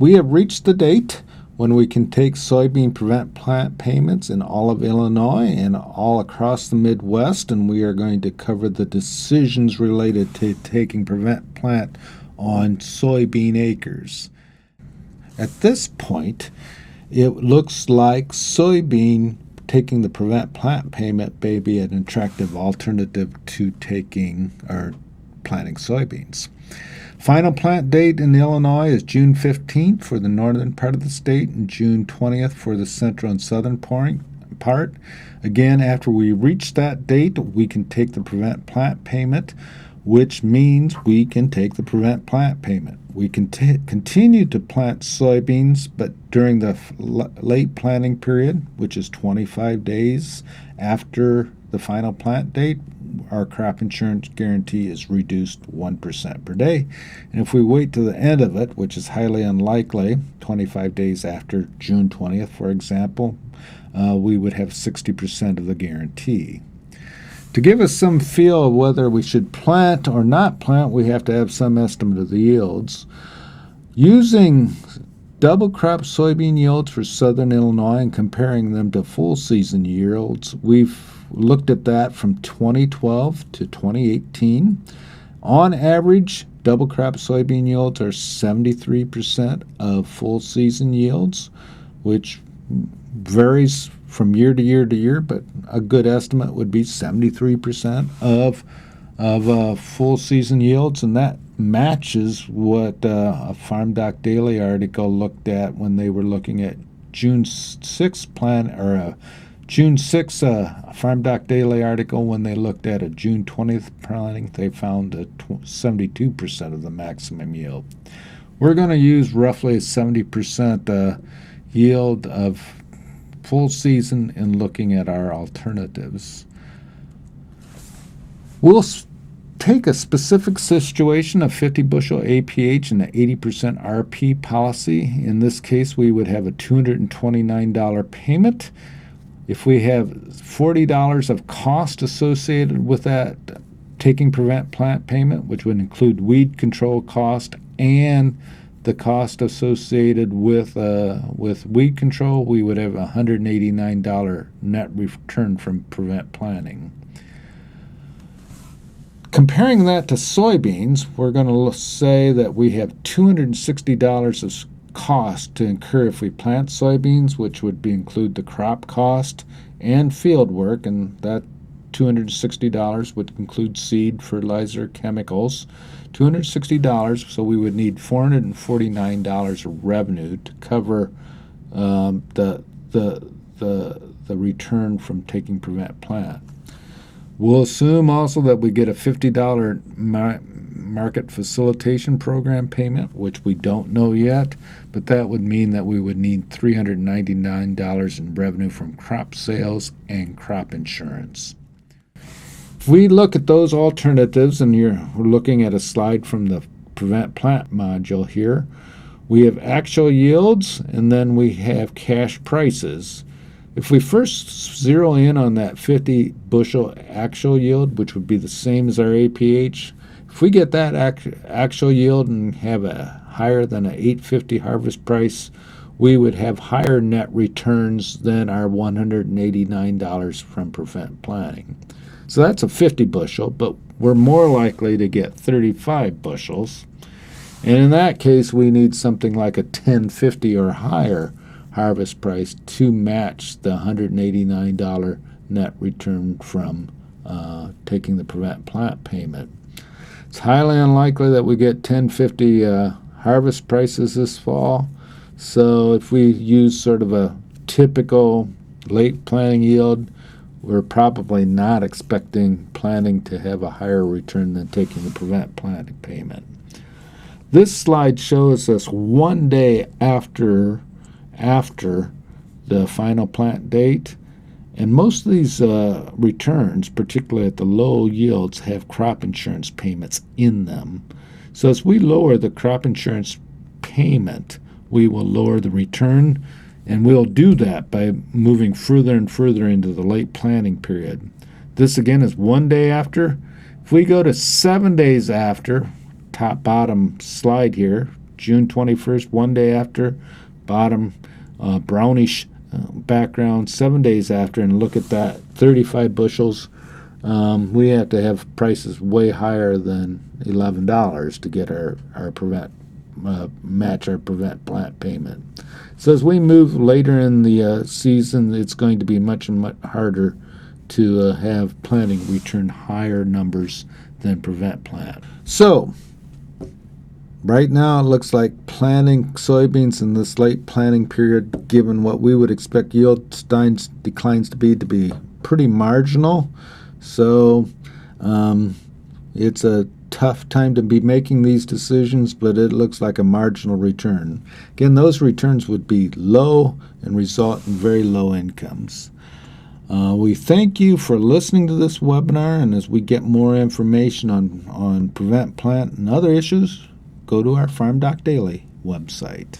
We have reached the date when we can take soybean prevent plant payments in all of Illinois and all across the Midwest, and we are going to cover the decisions related to taking prevent plant on soybean acres. At this point, it looks like soybean taking the prevent plant payment may be an attractive alternative to taking or planting soybeans. Final plant date in Illinois is June 15th for the northern part of the state and June 20th for the central and southern part. Again, after we reach that date, we can take the prevent plant payment, which means we can take the prevent plant payment. We can continue to plant soybeans, but during the late planting period, which is 25 days after the final plant date, our crop insurance guarantee is reduced 1% per day. And if we wait to the end of it, which is highly unlikely, 25 days after June 20th, for example, we would have 60% of the guarantee. To give us some feel of whether we should plant or not plant, we have to have some estimate of the yields. Using double crop soybean yields for southern Illinois and comparing them to full season yields, we've looked at that from 2012 to 2018. On average, double crop soybean yields are 73% of full season yields, which varies from year to year to year, but a good estimate would be 73% of full season yields, and that matches what a Farm Doc Daily article looked at when they were looking at June 6th plan, or a June 6th Farm Doc Daily article when they looked at a June 20th planting. They found 72% of the maximum yield. We're going to use roughly 70% yield of full season in looking at our alternatives. We'll take a specific situation, a 50 bushel APH and an 80% RP policy. In this case, we would have a $229 payment. If we have $40 of cost associated with that taking prevent plant payment, which would include weed control cost and the cost associated with weed control, we would have a $189 net return from prevent planting. Comparing that to soybeans, we're going to say that we have $260 of cost to incur if we plant soybeans, which would include the crop cost and field work, and that $260 would include seed, fertilizer, chemicals. $260, so we would need $449 of revenue to cover the return from taking prevent plant. We'll assume also that we get a $50 market facilitation program payment, which we don't know yet, but that would mean that we would need $399 in revenue from crop sales and crop insurance. If we look at those alternatives, and we're looking at a slide from the prevent plant module here, we have actual yields and then we have cash prices. If we first zero in on that 50 bushel actual yield, which would be the same as our APH, if we get that actual yield and have a higher than an $8.50 harvest price, we would have higher net returns than our $189 from prevent planting. So that's a 50 bushel, but we're more likely to get 35 bushels. And in that case, we need something like a $10.50 or higher harvest price to match the $189 net return from taking the prevent plant payment. It's highly unlikely that we get $10.50 harvest prices this fall. So if we use sort of a typical late planting yield, we're probably not expecting planting to have a higher return than taking the prevent planting payment. This slide shows us 1 day after the final plant date, and most of these returns, particularly at the low yields, have crop insurance payments in them. So as we lower the crop insurance payment, we will lower the return. And we'll do that by moving further and further into the late planting period. This again is 1 day after. If we go to 7 days after, top bottom slide here, June 21st, one day after, bottom brownish background 7 days after, and look at that, 35 bushels. We have to have prices way higher than $11 to get our prevent match our prevent plant payment. So as we move later in the season, it's going to be much harder to have planting return higher numbers than prevent plant. So right now it looks like planting soybeans in this late planting period, given what we would expect yield declines to be pretty marginal. So it's a tough time to be making these decisions, but it looks like a marginal return. Again, those returns would be low and result in very low incomes. We thank you for listening to this webinar, and as we get more information on prevent plant and other issues, go to our Farm Doc Daily website.